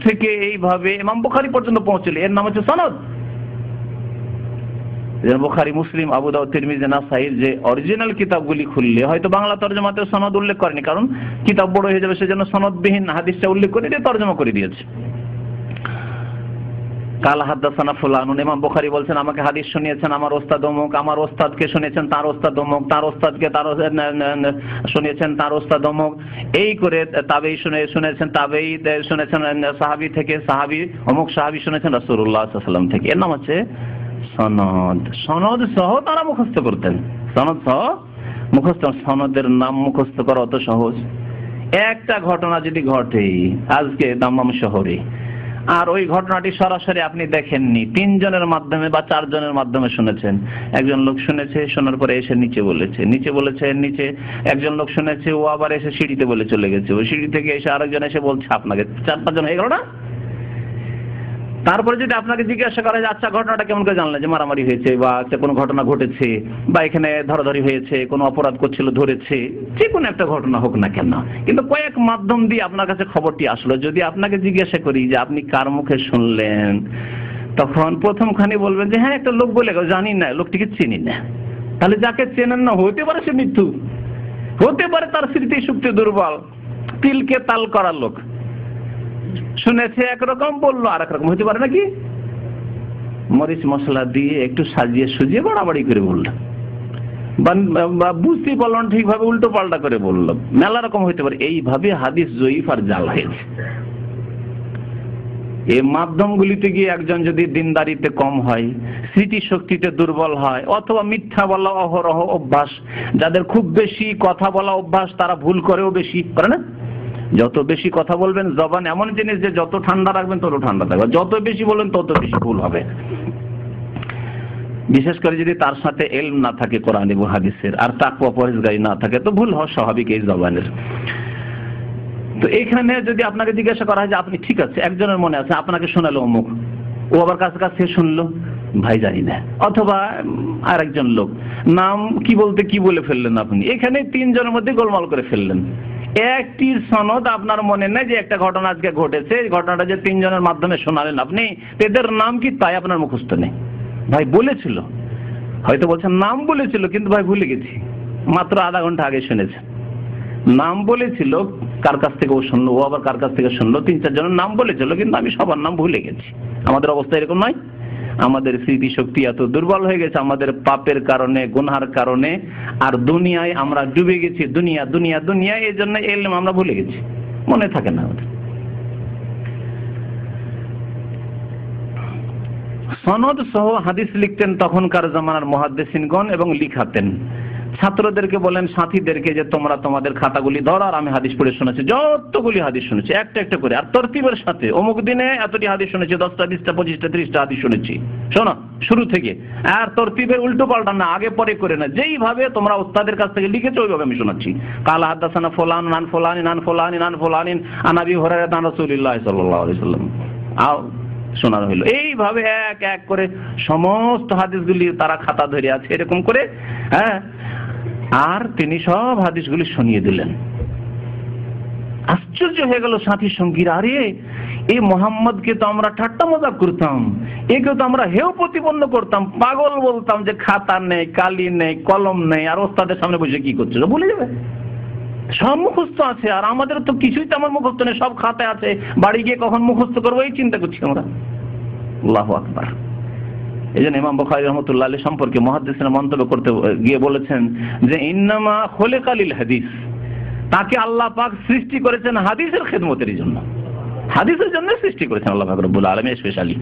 থেকে এইভাবে ইমাম বুখারী পর্যন্ত পৌঁছলো, এর নাম হচ্ছে সনদ। বুখারী, মুসলিম, আবু দাউদ, তিরমিজি, নাসাঈর যে অরিজিনাল কিতাবগুলি খুললে হয়তো বাংলা তরজমাতে সনদ উল্লেখ করেনি, কারণ কিতাব বড় হয়ে যাবে, সেজন্য সনদবিহীন হাদিসটা উল্লেখ করে দিয়ে তরজমা করে দিয়েছে। কাল হাদাসানা ফুলানুন, ইমাম বুখারী বলছেন আমাকে হাদিস শুনিয়েছেন আমার ওস্তাদ অমুক, আমার ওস্তাদকে শুনিয়েছেন তার ওস্তাদ অমুক, তার ওস্তাদকে তার শুনিয়েছেন তার ওস্তাদ অমুক, এই করে তাবেই শুনেছেন, তাবেই শুনেছেন সাহাবী থেকে, সাহাবী অমুক সাহাবী শুনেছেন রাসূলুল্লাহ সাল্লাল্লাহু আলাইহি ওয়াসাল্লাম থেকে। এর নাম হচ্ছে সনদ। সনদ সহ তারা মুখস্থ করতেন, সনদ সহ মুখস্থ। সনদের নাম মুখস্থ করা অত সহজ? একটা ঘটনা যদি ঘটে আজকে দাম্মাম শহরে, আর ওই ঘটনাটি সরাসরি আপনি দেখেননি, 3 জনের মাধ্যমে বা 4 জনের মাধ্যমে শুনেছেন। একজন লোক শুনেছে, শোনার পরে এসে নিচে বলেছে, নিচে একজন লোক শুনেছে, ও আবার এসে সিঁড়িতে বলে চলে গেছে, ওই সিঁড়ি থেকে এসে আরেকজন এসে বলছে আপনাকে, 4-5 জন হয়ে গেল না? তারপরে যদি আপনাকে জিজ্ঞাসা করা যায় আচ্ছা ঘটনাটা কেমন করে জানলেন, যে মারামারি হয়েছে বা কোনো ঘটনা ঘটেছে বা এখানে ধরাধরি হয়েছে, কোনো অপরাধ করছিল ধরেছে, যে কোনো একটা ঘটনা হোক না কেন, কিন্তু কয়েক মাধ্যম দিয়ে আপনার কাছে খবরটি আসলো, যদি আপনাকে জিজ্ঞাসা করি যে আপনি কার মুখে শুনলেন, তখন প্রথমখানি বলবেন যে হ্যাঁ একটা লোক বলে গেল, জানি না, লোকটিকে চিনি না। তাহলে যাকে চেনেন না, হতে পারে সে মৃত্যু, হতে পারে তার স্মৃতি শক্তি দুর্বল, তিলকে তাল করার লোক, শুনেছে একরকম বললো আর একরকম, হতে পারে নাকি? মরিচ মশলা দিয়ে একটু সাজিয়ে সুজিয়ে বাড়াবাড়ি করে বললো, বা বুঝতেই পারল না ঠিকভাবে, উল্টো পাল্টা করে বললো, মেলা রকম হইতে পারে। এইভাবে হাদিস জয়ীফ আর জাল হয়েছে। এই মাধ্যমগুলিতে গিয়ে একজন যদি দিনদারিতে কম হয়, স্মৃতি শক্তিতে দুর্বল হয়, অথবা মিথ্যা বলা অহরহ অভ্যাস, যাদের খুব বেশি কথা বলা অভ্যাস, তারা ভুল করেও বেশি করে না? যত বেশি কথা বলবেন, জবান এমন জিনিস যে যত ঠান্ডা রাখবেন তত ঠান্ডা থাকবে, যত বেশি বলবেন তত বেশি ভুল হবে। বিশেষ করে যদি তার সাথে ইলম না থাকে কোরআন এবং হাদিসের, আর তাকওয়া পরহেজগারি না থাকে, তো ভুল হওয়া স্বাভাবিক এই জবানের। তো এখানে যদি আপনাকে জিজ্ঞাসা করা হয় যে আপনি ঠিক আছে, একজনের মনে আছে আপনাকে শোনালো অমুক, ও আবার কাছে শুনলো, ভাই জানি না, অথবা আরেকজন লোক নাম কি বলতে কি বলে ফেললেন আপনি, এখানে 3 জনের মধ্যে গোলমাল করে ফেললেন। একটির সনদ আপনার মনে নেই যে একটা ঘটনা আজকে ঘটেছে, ঘটনাটা যে 3 জনের মাধ্যমে শোনালেন আপনি, এদের নাম কি তাই আপনার মুখস্থ নেই। ভাই বলেছিল, হয়তো বলছেন নাম বলেছিল, কিন্তু ভাই ভুলে গেছি, মাত্র আধা ঘন্টা আগে শুনেছে, নাম বলেছিল, কার কাছ থেকে ও শুনলো, ও আবার কার কাছ থেকে শুনলো, 3-4 জনের নাম বলেছিল, কিন্তু আমি সবার নাম ভুলে গেছি। আমাদের অবস্থা এরকম নয়? আমাদের স্মৃতি শক্তি এত দুর্বল হয়ে গেছে আমাদের পাপের কারণে, গুনার কারণে, আর দুনিয়ায় আমরা ডুবে গেছি, দুনিয়া দুনিয়া দুনিয়া, এই জন্য ইলম আমরা ভুলে গেছি, মনে থাকে না আমাদের। সনদ সহ হাদিস লিখতেন তখনকার জামানার মুহাদ্দিসিনগণ এবং লিখাতেন। ছাত্রদেরকে বলেন, সাথীদেরকে, যে তোমরা তোমাদের খাতাগুলি ধরো আর আমি হাদিস পড়ে শুনেছি, যতগুলি হাদিস শুনেছি একটা একটা করে, আর তরতিবের সাথে, অমুক দিনে এতটি হাদিস শুনেছি, 10টা 20টা 25টা 30টা হাদিস শুনেছি, শোনো শুরু থেকে, আর তরতিবের উল্টো পাল্টা না, আগে পরে করে না, যেইভাবে তোমরা ওস্তাদের কাছ থেকে লিখেছো ওইভাবে আমি শোনাচ্ছি। কাল হাদাসানা ফুলান আন ফুলানিন আন ফুলানিন আন ফুলানিন আন আবি হুরায়রা আন রাসূলিল্লাহ সাল্লাল্লাহু আলাইহি ওয়াসাল্লাম, শোনানো হলো। এইভাবে এক এক করে সমস্ত হাদিসগুলি তারা খাতা ধরে আছে এরকম করে, হ্যাঁ, আর তিনি সব হাদিসগুলি শুনিয়ে দিলেন। আশ্চর্য হয়ে গেল সাথী সঙ্গীরা, আরে এই মোহাম্মদকে তো আমরা ঠাট্টা মজা করতাম, একে তো আমরা হেয় প্রতিপন্ন করতাম, পাগল বলতাম, যে খাতা নেই, কালি নেই, কলম নেই, আর ওস্তাদের সামনে বসে কি করছে ভুলে যাবে, সব মুখস্থ আছে, আর আমাদের তো কিছুই তেমন মুখস্থ নেই, সব খাতায় আছে, বাড়ি গিয়ে কখন মুখস্থ করবো এই চিন্তা করছি আমরা। আল্লাহু আকবার। এই জন্য ইমাম বুখারী রাহমাতুল্লাহ আলাইহি সম্পর্কে মুহাদ্দিসরা মন্তব্য করতে গিয়ে বলেছেন যে ইন্নামা খুলিকা লিল হাদিস, তাকে আল্লাহ পাক সৃষ্টি করেছেন হাদিসের খেদমতের জন্য, হাদিসের জন্য সৃষ্টি করেছেন আল্লাহ পাক রব্বুল আলামিন স্পেশালি।